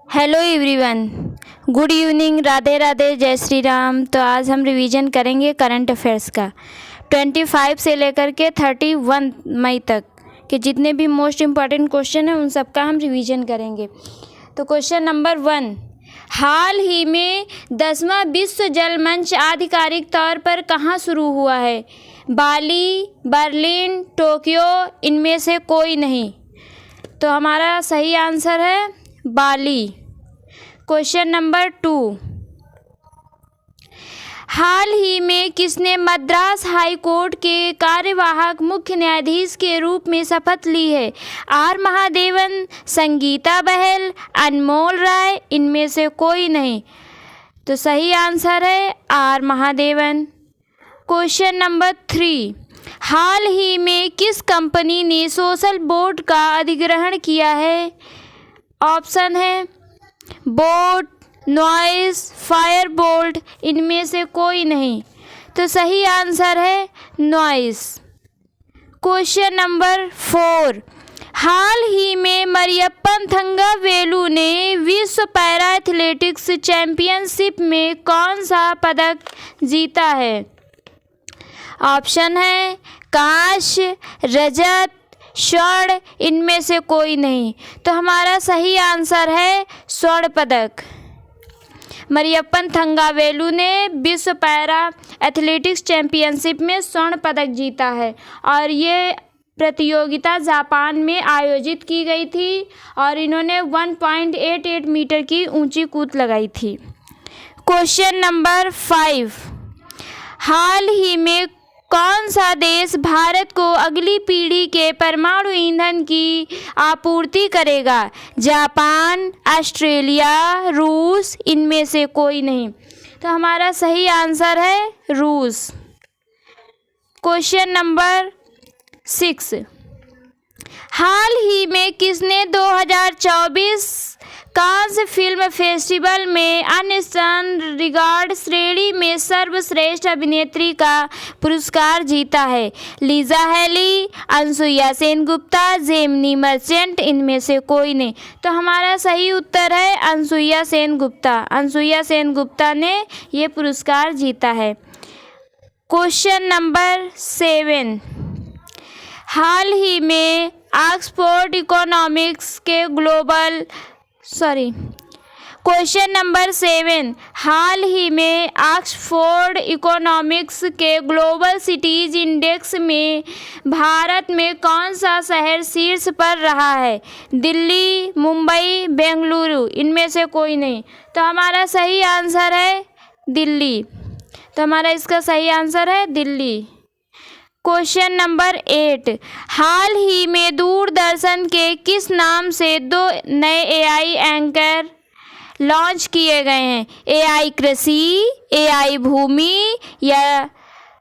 Hello everyone, good evening, Radhe Radhe, जय श्री राम। तो आज हम रिवीजन करेंगे करंट अफेयर्स का 25 से लेकर के 31 मई तक के जितने भी मोस्ट इम्पॉर्टेंट क्वेश्चन हैं उन सब का हम रिवीजन करेंगे। तो क्वेश्चन नंबर 1, हाल ही में 10वां विश्व जल मंच आधिकारिक तौर पर कहाँ शुरू हुआ है? बाली, बर्लिन, टोक्यो, इनमें से कोई नहीं। तो हमारा सही आंसर है बाली। क्वेश्चन नंबर 2, हाल ही में किसने मद्रास हाई कोर्ट के कार्यवाहक मुख्य न्यायाधीश के रूप में शपथ ली है? आर महादेवन, संगीता बहल, अनमोल राय, इनमें से कोई नहीं। तो सही आंसर है आर महादेवन। क्वेश्चन नंबर 3, हाल ही में किस कंपनी ने सोशल बोट का अधिग्रहण किया है? ऑप्शन है बोट, नॉइस, फायरबोल्ट, इनमें से कोई नहीं। तो सही आंसर है नॉइस। क्वेश्चन नंबर 4, हाल ही में मरियप्पन थंगावेलु ने विश्व पैरा एथलेटिक्स चैंपियनशिप में कौन सा पदक जीता है? ऑप्शन है कांस्य, रजत, स्वर्ण, इनमें से कोई नहीं। तो हमारा सही आंसर है स्वर्ण पदक। मरियप्पन थंगावेलु ने विश्व पैरा एथलेटिक्स चैंपियनशिप में स्वर्ण पदक जीता है और ये प्रतियोगिता जापान में आयोजित की गई थी और इन्होंने 1.88 मीटर की ऊंची कूद लगाई थी। क्वेश्चन नंबर 5, हाल ही में कौन सा देश भारत को अगली पीढ़ी के परमाणु ईंधन की आपूर्ति करेगा? जापान, ऑस्ट्रेलिया, रूस, इनमें से कोई नहीं। तो हमारा सही आंसर है रूस। क्वेश्चन नंबर 6, हाल ही में किसने 2024 कांस फिल्म फेस्टिवल में अनस्टन रिगार्ड श्रेणी में सर्वश्रेष्ठ अभिनेत्री का पुरस्कार जीता है? Lisa Haley, Anasuya Sengupta, Gemini Merchant, इनमें से कोई नहीं। तो हमारा सही उत्तर है अनसुईया सेनगुप्ता। अनसुईया सेनगुप्ता ने ये पुरस्कार जीता है। क्वेश्चन नंबर 7, हाल ही में ऑक्सफोर्ड इकोनॉमिक्स के क्वेश्चन नंबर 7, हाल ही में ऑक्सफोर्ड इकोनॉमिक्स के ग्लोबल सिटीज इंडेक्स में भारत में कौन सा शहर शीर्ष पर रहा है? दिल्ली, मुंबई, बेंगलुरु, इनमें से कोई नहीं। तो हमारा सही आंसर है दिल्ली। तो हमारा इसका सही आंसर है दिल्ली। क्वेश्चन नंबर 8, हाल ही में दूरदर्शन के किस नाम से 2 नए एआई एंकर लॉन्च किए गए हैं? एआई कृषि, एआई भूमि या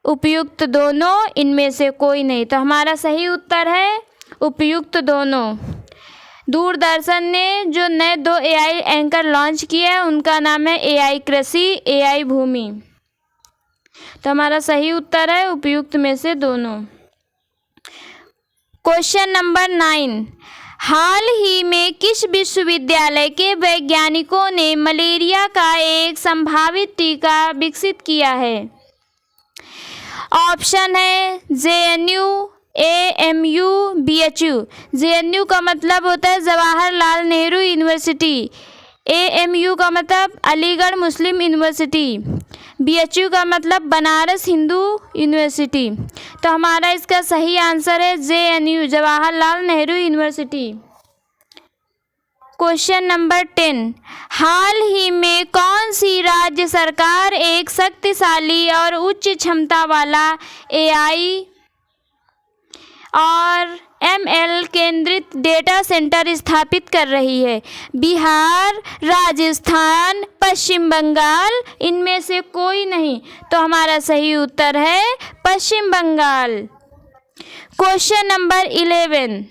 उपयुक्त दोनों, इनमें से कोई नहीं। तो हमारा सही उत्तर है उपयुक्त दोनों। दूरदर्शन ने जो नए 2 एआई एंकर लॉन्च किए हैं उनका नाम है एआई कृषि, एआई भूमि। तो हमारा सही उत्तर है उपयुक्त में से दोनों। क्वेश्चन नंबर 9, हाल ही में किस विश्वविद्यालय के वैज्ञानिकों ने मलेरिया का एक संभावित टीका विकसित किया है? ऑप्शन है जेएनयू, एएमयू, बीएचयू। जेएनयू का मतलब होता है जवाहरलाल नेहरू यूनिवर्सिटी, एएमयू का मतलब अलीगढ़ मुस्लिम यूनिवर्सिटी, बीएचयू का मतलब बनारस हिंदू यूनिवर्सिटी। तो हमारा इसका सही आंसर है JNU, Jawaharlal Nehru university. Question number 10, हाल ही में कौन सी राज्य सरकार एक शक्तिशाली और उच्च क्षमता वाला एआई और एमएल केंद्रित डेटा सेंटर स्थापित कर रही है? बिहार, राजस्थान, पश्चिम बंगाल, इनमें से कोई नहीं। तो हमारा सही उत्तर है पश्चिम बंगाल। क्वेश्चन नंबर 11,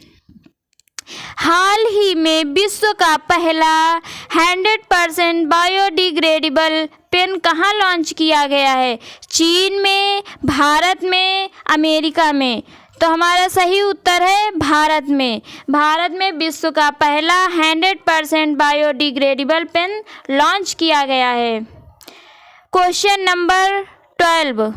हाल ही में विश्व का पहला 100% बायोडिग्रेडेबल पेन कहाँ लॉन्च किया गया है? चीन में, भारत में, अमेरिका में। तो हमारा सही उत्तर है भारत में। भारत में विश्व का पहला 100% बायोडिग्रेडेबल पेन लॉन्च किया गया है। क्वेश्चन नंबर 12,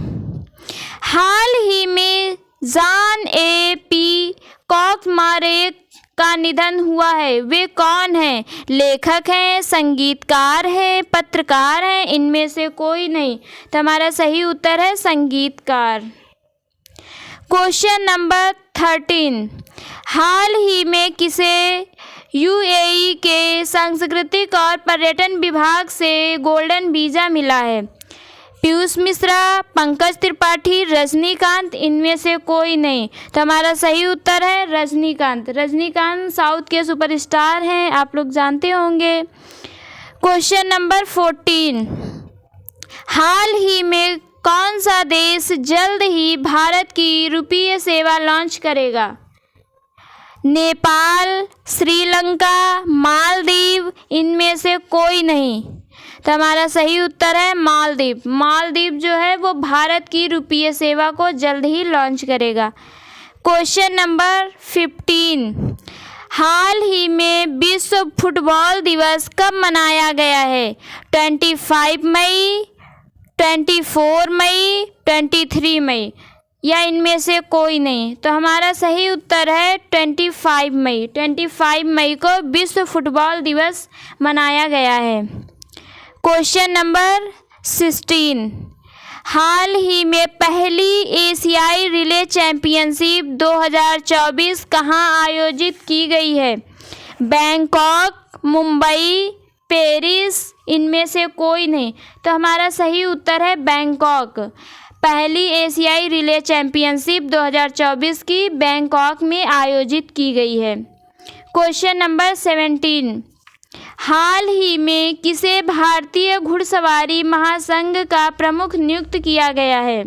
हाल ही में जॉन ए पी कॉकमारेक का निधन हुआ है, वे कौन हैं? लेखक हैं, संगीतकार हैं, पत्रकार हैं, इनमें से कोई नहीं। तो हमारा सही उत्तर है संगीतकार। क्वेश्चन नंबर 13, हाल ही में किसे यूएई के सांस्कृतिक और पर्यटन विभाग से गोल्डन वीज़ा मिला है? पीयूष मिश्रा, पंकज त्रिपाठी, रजनीकांत, इनमें से कोई नहीं। तो हमारा सही उत्तर है रजनीकांत। रजनीकांत साउथ के सुपरस्टार हैं, आप लोग जानते होंगे। क्वेश्चन नंबर 14, हाल ही में कौन सा देश जल्द ही भारत की रुपीय सेवा लॉन्च करेगा? नेपाल, श्रीलंका, मालदीव, इनमें से कोई नहीं। तो हमारा सही उत्तर है मालदीव। मालदीव जो है वो भारत की रुपीय सेवा को जल्द ही लॉन्च करेगा। क्वेश्चन नंबर 15, हाल ही में विश्व फुटबॉल दिवस कब मनाया गया है? 25 मई, 24 मई, 23 मई, या इनमें से कोई नहीं। तो हमारा सही उत्तर है 25 मई। 25 मई को विश्व फुटबॉल दिवस मनाया गया है। क्वेश्चन नंबर 16, हाल ही में पहली एशियाई रिले चैंपियनशिप 2024 कहाँ आयोजित की गई है? बैंकॉक, मुंबई, पेरिस, इनमें से कोई नहीं। तो हमारा सही उत्तर है बैंकॉक। पहली एशियाई रिले चैंपियनशिप 2024 की बैंकॉक में आयोजित की गई है। क्वेश्चन नंबर 17, हाल ही में किसे भारतीय घुड़सवारी महासंघ का प्रमुख नियुक्त किया गया है?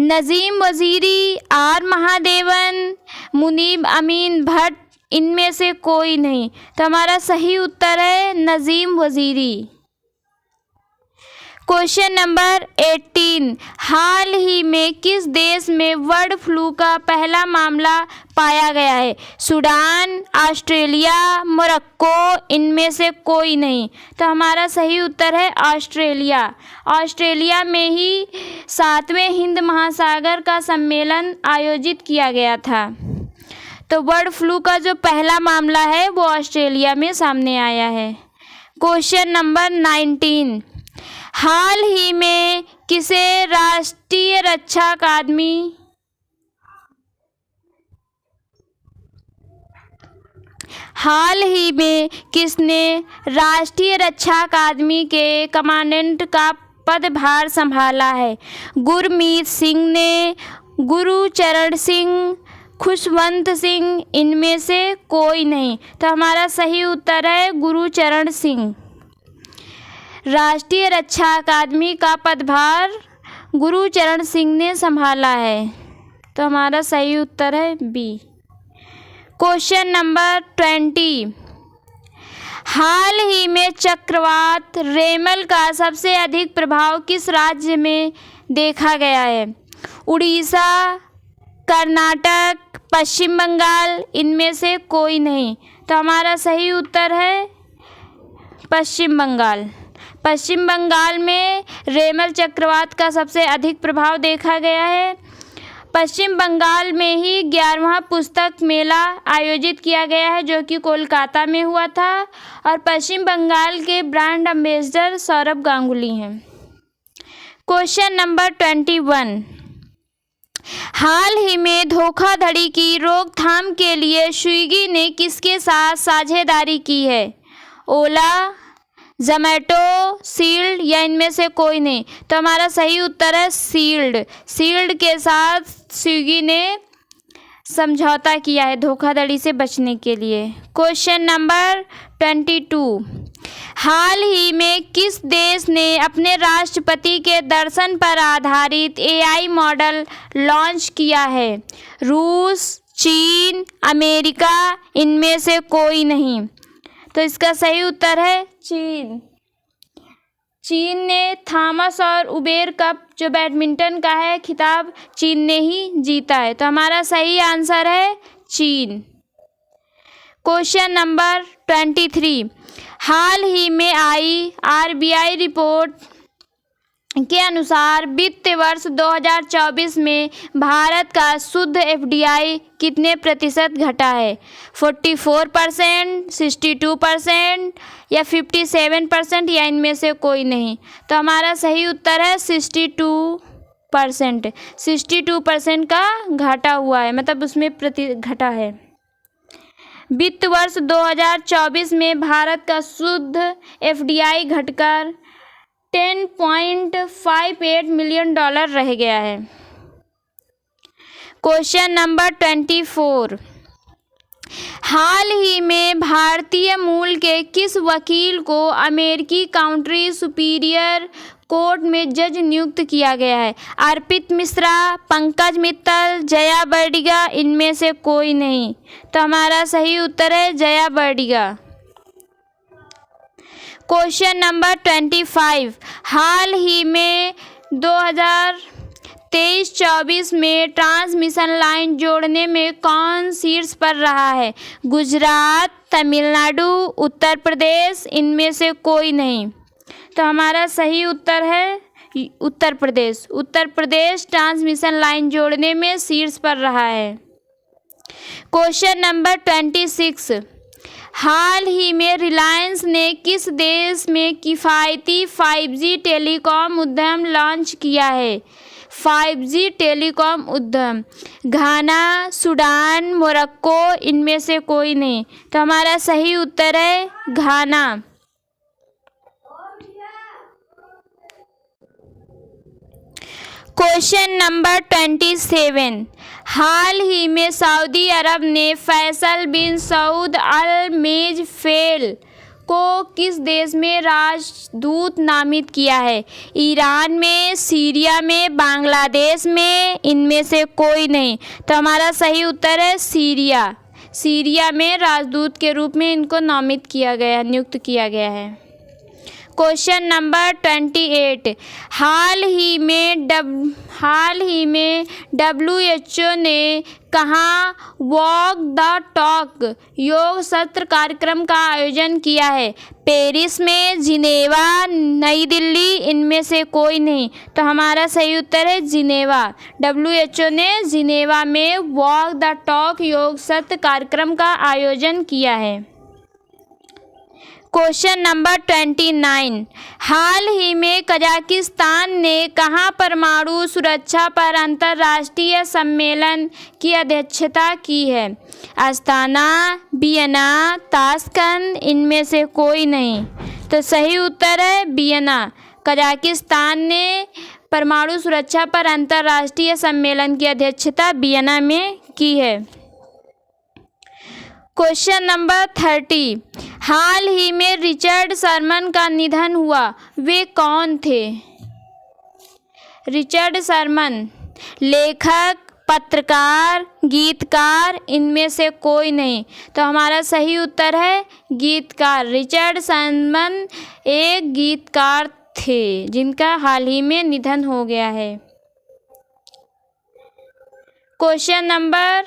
नजीम वजीरी, आर महादेवन, मुनीब अमीन भट्ट, इनमें से कोई नहीं। तो हमारा सही उत्तर है नजीम वजीरी। क्वेश्चन नंबर 18, हाल ही में किस देश में बर्ड फ्लू का पहला मामला पाया गया है? सूडान, ऑस्ट्रेलिया, मोरक्को, इनमें से कोई नहीं। तो हमारा सही उत्तर है ऑस्ट्रेलिया। ऑस्ट्रेलिया में ही 7वें हिंद महासागर का सम्मेलन आयोजित किया गया था। तो बर्ड फ्लू का जो पहला मामला है वो ऑस्ट्रेलिया में सामने आया है। क्वेश्चन नंबर 19, हाल ही में किसे राष्ट्रीय रक्षा अकादमी हाल ही में किसने राष्ट्रीय रक्षा अकादमी के कमांडेंट का पदभार संभाला है? गुरमीत सिंह ने, गुरुचरण सिंह, खुशवंत सिंह, इनमें से कोई नहीं। तो हमारा सही उत्तर है गुरुचरण सिंह। राष्ट्रीय रक्षा अकादमी का पदभार गुरुचरण सिंह ने संभाला है। तो हमारा सही उत्तर है बी। क्वेश्चन नंबर 20, हाल ही में चक्रवात रेमल का सबसे अधिक प्रभाव किस राज्य में देखा गया है? उड़ीसा, कर्नाटक, पश्चिम बंगाल, इनमें से कोई नहीं। तो हमारा सही उत्तर है पश्चिम बंगाल। पश्चिम बंगाल में रेमल चक्रवात का सबसे अधिक प्रभाव देखा गया है। पश्चिम बंगाल में ही 11वां पुस्तक मेला आयोजित किया गया है जो कि कोलकाता में हुआ था और पश्चिम बंगाल के ब्रांड एम्बेसडर सौरभ गांगुली हैं। क्वेश्चन नंबर 21, हाल ही में धोखाधड़ी की रोकथाम के लिए स्विगी ने किसके साथ साझेदारी की है? ओला, जोमैटो, शील्ड, या इनमें से कोई नहीं। तो हमारा सही उत्तर है शील्ड। शील्ड के साथ स्विगी ने समझौता किया है धोखाधड़ी से बचने के लिए। क्वेश्चन नंबर 22, हाल ही में किस देश ने अपने राष्ट्रपति के दर्शन पर आधारित एआई मॉडल लॉन्च किया है? रूस, चीन, अमेरिका, इनमें से कोई नहीं। तो इसका सही उत्तर है चीन। चीन ने थॉमस और उबेर कप जो बैडमिंटन का है खिताब चीन ने ही जीता है। तो हमारा सही आंसर है चीन। क्वेश्चन नंबर 23, हाल ही में आई आरबीआई रिपोर्ट के अनुसार वित्त वर्ष 2024 में भारत का शुद्ध एफडीआई कितने प्रतिशत घटा है? 44%, 62% या 57% या इनमें से कोई नहीं? तो हमारा सही उत्तर है 62%। 62% का घाटा हुआ है, मतलब उसमें घटा है। वित्त वर्ष 2024 में भारत का शुद्ध एफडीआई घटकर $10.58 मिलियन रह गया है। क्वेश्चन नंबर 24, हाल ही में भारतीय मूल के किस वकील को अमेरिकी काउंटी सुपीरियर कोर्ट में जज नियुक्त किया गया है? अर्पित मिश्रा, पंकज मित्तल, जया बर्डिगा, इनमें से कोई नहीं? तो हमारा सही उत्तर है जया बर्डिगा। क्वेश्चन नंबर 25, हाल ही में 2023-24 में ट्रांसमिशन लाइन जोड़ने में कौन शीर्ष पर रहा है? गुजरात, तमिलनाडु, उत्तर प्रदेश, इनमें से कोई नहीं? तो हमारा सही उत्तर है उत्तर प्रदेश। उत्तर प्रदेश ट्रांसमिशन लाइन जोड़ने में शीर्ष पर रहा है। क्वेश्चन नंबर 26, हाल ही में रिलायंस ने किस देश में किफ़ायती 5G टेलीकॉम उद्यम लॉन्च किया है? 5G टेलीकॉम उद्यम घाना, सूडान, मोरक्को, इनमें से कोई नहीं? तो हमारा सही उत्तर है घाना। क्वेश्चन नंबर 27, हाल ही में सऊदी अरब ने फैसल बिन सऊद अल मेजफेल को किस देश में राजदूत नामित किया है? ईरान में, सीरिया में, बांग्लादेश में, इनमें से कोई नहीं? तो हमारा सही उत्तर है सीरिया। सीरिया में राजदूत के रूप में इनको नामित किया गया, नियुक्त किया गया है। क्वेश्चन नंबर 28, हाल ही में WHO ने कहाँ वॉक द टॉक योग सत्र कार्यक्रम का आयोजन किया है? पेरिस में, जिनेवा, नई दिल्ली, इनमें से कोई नहीं? तो हमारा सही उत्तर है जिनेवा। WHO ने जिनेवा में वॉक द टॉक योग सत्र कार्यक्रम का आयोजन किया है। क्वेश्चन नंबर 29, हाल ही में कजाकिस्तान ने कहाँ परमाणु सुरक्षा पर अंतर्राष्ट्रीय सम्मेलन की अध्यक्षता की है? अस्ताना, वियना, ताशकंद, इनमें से कोई नहीं? तो सही उत्तर है वियना। कजाकिस्तान ने परमाणु सुरक्षा पर अंतर्राष्ट्रीय सम्मेलन की अध्यक्षता वियना में की है। क्वेश्चन नंबर 30, हाल ही में रिचर्ड शर्मन का निधन हुआ, वे कौन थे? रिचर्ड शर्मन लेखक, पत्रकार, गीतकार, इनमें से कोई नहीं? तो हमारा सही उत्तर है गीतकार। रिचर्ड शर्मन एक गीतकार थे जिनका हाल ही में निधन हो गया है। क्वेश्चन नंबर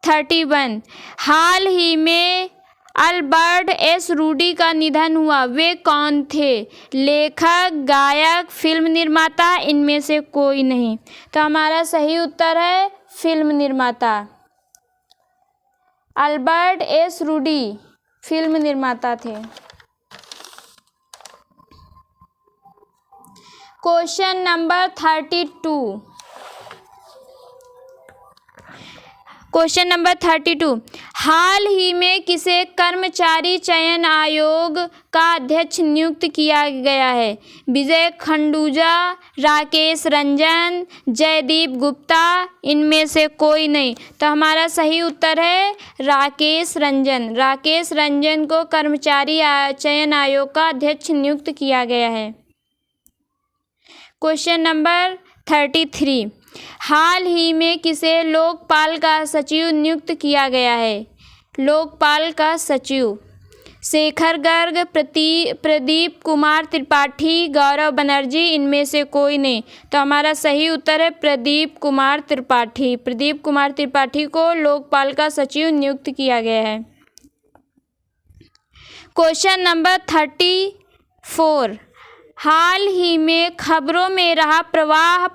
31, हाल ही में अल्बर्ट एस रूडी का निधन हुआ, वे कौन थे? लेखक, गायक, फिल्म निर्माता, इनमें से कोई नहीं? तो हमारा सही उत्तर है फिल्म निर्माता। अल्बर्ट एस रूडी फिल्म निर्माता थे। क्वेश्चन नंबर 32, क्वेश्चन नंबर 32, हाल ही में किसे कर्मचारी चयन आयोग का अध्यक्ष नियुक्त किया गया है? विजय खंडूजा, राकेश रंजन, जयदीप गुप्ता, इनमें से कोई नहीं? तो हमारा सही उत्तर है राकेश रंजन। राकेश रंजन को कर्मचारी चयन आयोग का अध्यक्ष नियुक्त किया गया है। क्वेश्चन नंबर 33, हाल ही में किसे लोकपाल का सचिव नियुक्त किया गया है? लोकपाल का सचिव शेखर गर्ग, प्रदीप कुमार त्रिपाठी, गौरव बनर्जी, इनमें से कोई नहीं। तो हमारा सही उत्तर है प्रदीप कुमार त्रिपाठी। प्रदीप कुमार त्रिपाठी को लोकपाल का सचिव नियुक्त किया गया है। क्वेश्चन नंबर 34, हाल ही में खबरों में रहा प्रवाह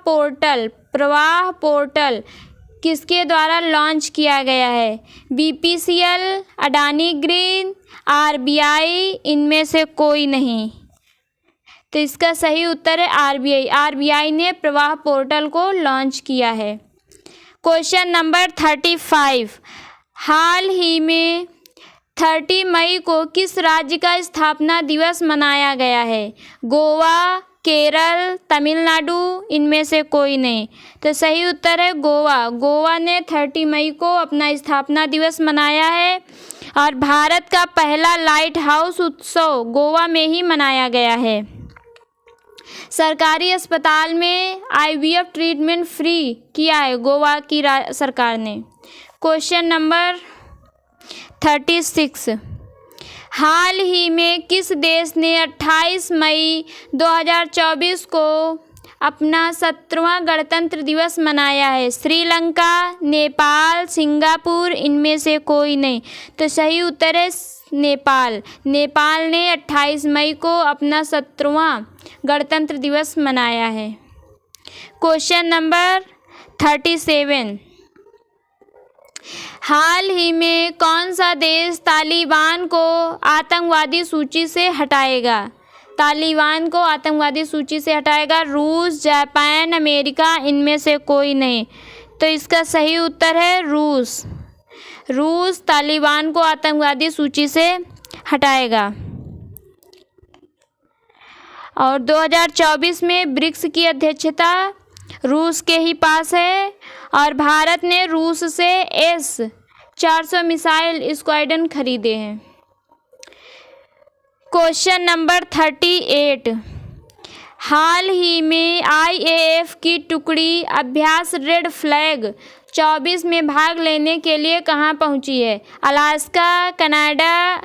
पोर्टल किसके द्वारा लॉन्च किया गया है? बीपीसीएल, अडानी ग्रीन, आरबीआई, इनमें से कोई नहीं। तो इसका सही उत्तर है आरबीआई। आरबीआई ने प्रवाह पोर्टल को लॉन्च किया है। क्वेश्चन नंबर 35, हाल ही में 30 मई को किस राज्य का स्थापना दिवस मनाया गया है? गोवा, केरल, तमिलनाडु, इनमें से कोई नहीं। तो सही उत्तर है गोवा। गोवा ने 30 मई को अपना स्थापना दिवस मनाया है और भारत का पहला लाइट हाउस उत्सव गोवा में ही मनाया गया है। सरकारी अस्पताल में आईवीएफ ट्रीटमेंट फ्री किया है गोवा की सरकार ने। क्वेश्चन नंबर 36, हाल ही में किस देश ने 28 मई 2024 को अपना 17वां गणतंत्र दिवस मनाया है? श्रीलंका, नेपाल, सिंगापुर, इनमें से कोई नहीं। तो सही उत्तर है नेपाल। नेपाल ने 28 मई को अपना 17वां गणतंत्र दिवस मनाया है। क्वेश्चन नंबर 37, हाल ही में कौन सा देश तालिबान को आतंकवादी सूची से हटाएगा? तालिबान को आतंकवादी सूची से हटाएगा रूस, जापान, अमेरिका, इनमें से कोई नहीं। तो इसका सही उत्तर है रूस। रूस तालिबान को आतंकवादी सूची से हटाएगा। और 2024 में ब्रिक्स की अध्यक्षता रूस के ही पास है और भारत ने रूस से S-400 मिसाइल स्क्वाड्रन खरीदे हैं। क्वेश्चन नंबर 38, हाल ही में IAF की टुकड़ी अभ्यास रेड फ्लैग 24 में भाग लेने के लिए कहाँ पहुँची है? अलास्का, कनाडा,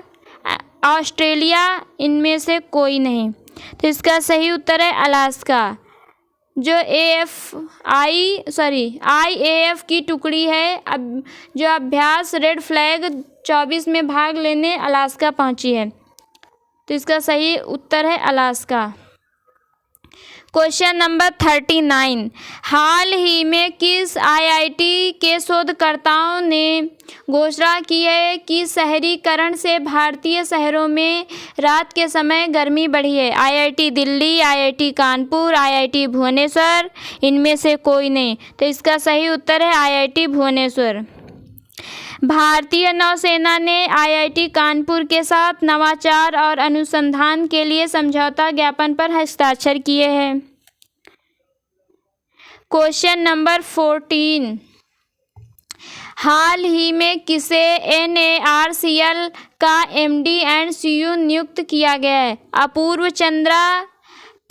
ऑस्ट्रेलिया, इनमें से कोई नहीं। तो इसका सही उत्तर है अलास्का। जो IAF की टुकड़ी है अब जो अभ्यास रेड फ्लैग 24 में भाग लेने अलास्का पहुंची है। तो इसका सही उत्तर है अलास्का। क्वेश्चन नंबर 39, हाल ही में किस IIT के शोधकर्ताओं ने घोषणा की है कि शहरीकरण से भारतीय शहरों में रात के समय गर्मी बढ़ी है? IIT Delhi, IIT Kanpur, IIT Bhubaneswar, इनमें से कोई नहीं। तो इसका सही उत्तर है IIT भुवनेश्वर। भारतीय नौसेना ने IIT कानपुर के साथ नवाचार और अनुसंधान के लिए समझौता ज्ञापन पर हस्ताक्षर किए हैं। क्वेश्चन नंबर 14, हाल ही में किसे NARCL का MD एंड CEO नियुक्त किया गया है? अपूर्व चंद्रा,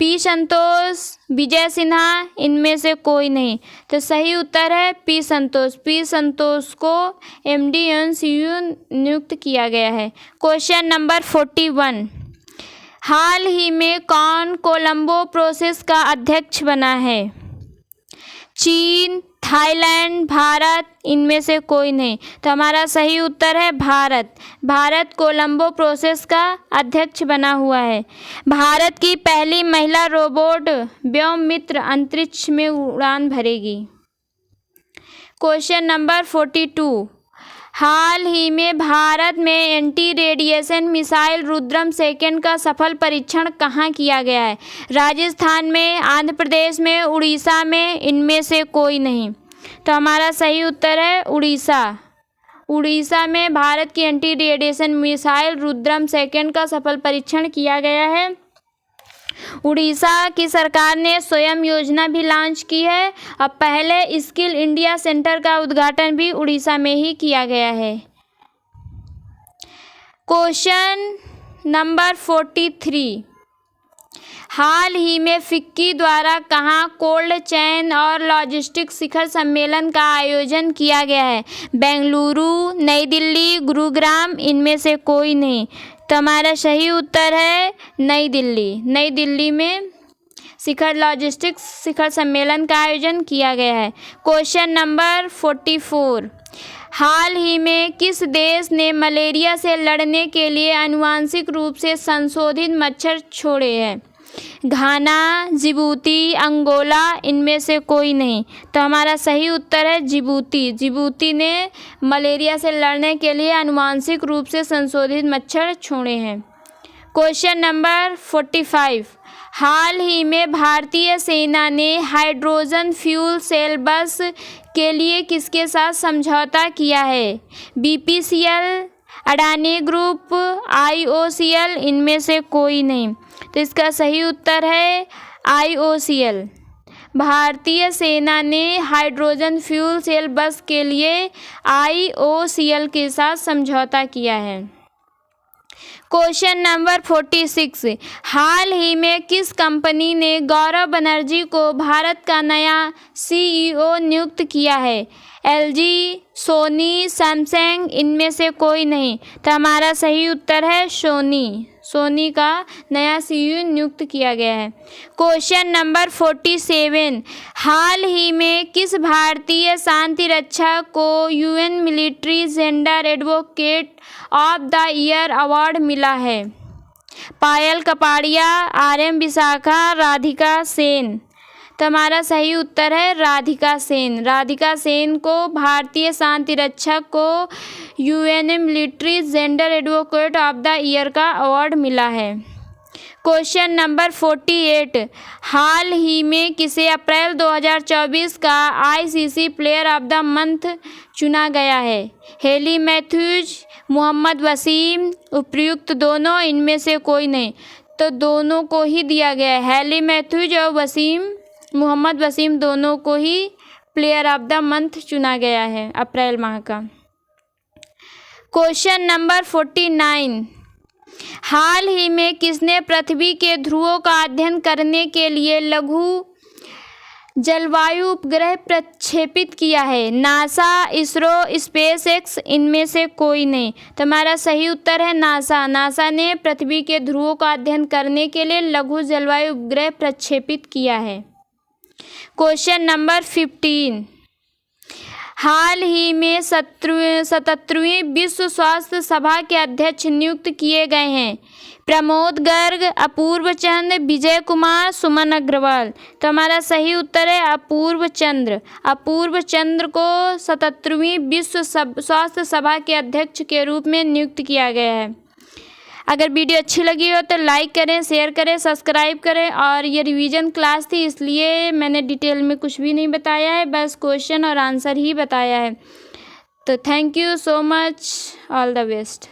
P संतोष, विजय सिन्हा, इनमें से कोई नहीं। तो सही उत्तर है P संतोष। P संतोष को MD एंड CEO नियुक्त किया गया है। क्वेश्चन नंबर 41, हाल ही में कौन कोलंबो प्रोसेस का अध्यक्ष बना है? चीन, थाईलैंड, भारत, इनमें से कोई नहीं। तो हमारा सही उत्तर है भारत। भारत कोलंबो प्रोसेस का अध्यक्ष बना हुआ है। भारत की पहली महिला रोबोट व्योममित्र अंतरिक्ष में उड़ान भरेगी। क्वेश्चन नंबर 42, हाल ही में भारत में anti radiation missile Rudram second का सफल परीक्षण कहाँ किया गया है? राजस्थान में, आंध्र प्रदेश में, उड़ीसा में, इनमें से कोई नहीं। तो हमारा सही उत्तर है उड़ीसा। उड़ीसा में भारत की anti radiation missile Rudram second का सफल परीक्षण किया गया है। उड़ीसा की सरकार ने स्वयं योजना भी लॉन्च की है और पहले स्किल इंडिया सेंटर का उद्घाटन भी उड़ीसा में ही किया गया है। क्वेश्चन नंबर 43, हाल ही में फिक्की द्वारा कहाँ कोल्ड चेन और लॉजिस्टिक्स शिखर सम्मेलन का आयोजन किया गया है? बेंगलुरु, नई दिल्ली, गुरुग्राम, इनमें से कोई नहीं। तो हमारा सही उत्तर है नई दिल्ली। नई दिल्ली में शिखर लॉजिस्टिक्स शिखर सम्मेलन का आयोजन किया गया है। क्वेश्चन नंबर 44, हाल ही में किस देश ने मलेरिया से लड़ने के लिए आनुवांशिक रूप से संशोधित मच्छर छोड़े हैं? घाना, जिबूती, अंगोला, इनमें से कोई नहीं। तो हमारा सही उत्तर है जिबूती। जिबूती ने मलेरिया से लड़ने के लिए आनुवांशिक रूप से संशोधित मच्छर छोड़े हैं। क्वेश्चन नंबर 45, हाल ही में भारतीय सेना ने हाइड्रोजन फ्यूल सेल बस के लिए किसके साथ समझौता किया है? बीपीसीएल, अडानी ग्रुप, IOCL, इनमें से कोई नहीं। तो इसका सही उत्तर है IOCL। भारतीय सेना ने हाइड्रोजन फ्यूल सेल बस के लिए IOCL के साथ समझौता किया है। क्वेश्चन नंबर 46, हाल ही में किस कंपनी ने गौरव बनर्जी को भारत का नया CEO नियुक्त किया है? LG, सोनी, सैमसंग, इनमें से कोई नहीं। तो हमारा सही उत्तर है सोनी। सोनी का नया CEO नियुक्त किया गया है। क्वेश्चन नंबर 47, हाल ही में किस भारतीय शांति रक्षक को UN military gender advocate of the year award मिला है? पायल कपाड़िया, RM विशाखा, राधिका सेन। तो हमारा सही उत्तर है राधिका सेन। राधिका सेन को भारतीय शांति रक्षक को UN military gender advocate of the year का अवार्ड मिला है। क्वेश्चन नंबर 48, हाल ही में किसे अप्रैल 2024 का ICC player of the month चुना गया है? हेली मैथ्यूज, मोहम्मद वसीम, उपयुक्त दोनों, इनमें से कोई नहीं। तो दोनों को ही दिया गया है। हेली मैथ्यूज और मोहम्मद वसीम दोनों को ही प्लेयर ऑफ द मंथ चुना गया है अप्रैल माह का। क्वेश्चन नंबर 49, हाल ही में किसने पृथ्वी के ध्रुवों का अध्ययन करने के लिए लघु जलवायु उपग्रह प्रक्षेपित किया है? नासा, इसरो, स्पेसएक्स, इनमें से कोई नहीं। तो हमारा सही उत्तर है नासा। नासा ने पृथ्वी के ध्रुवों का अध्ययन करने के लिए लघु जलवायु उपग्रह प्रक्षेपित किया है। क्वेश्चन नंबर 15, हाल ही में 77वीं विश्व स्वास्थ्य सभा के अध्यक्ष नियुक्त किए गए हैं? प्रमोद गर्ग, अपूर्व चंद्र, विजय कुमार, सुमन अग्रवाल। तो हमारा सही उत्तर है अपूर्व चंद्र। अपूर्व चंद्र को 77वीं विश्व स्वास्थ्य सभा के अध्यक्ष के रूप में नियुक्त किया गया है। अगर वीडियो अच्छी लगी हो तो लाइक करें, शेयर करें, सब्सक्राइब करें। और ये रिवीजन क्लास थी, इसलिए मैंने डिटेल में कुछ भी नहीं बताया है, बस क्वेश्चन और आंसर ही बताया है। तो thank you so much, all the best.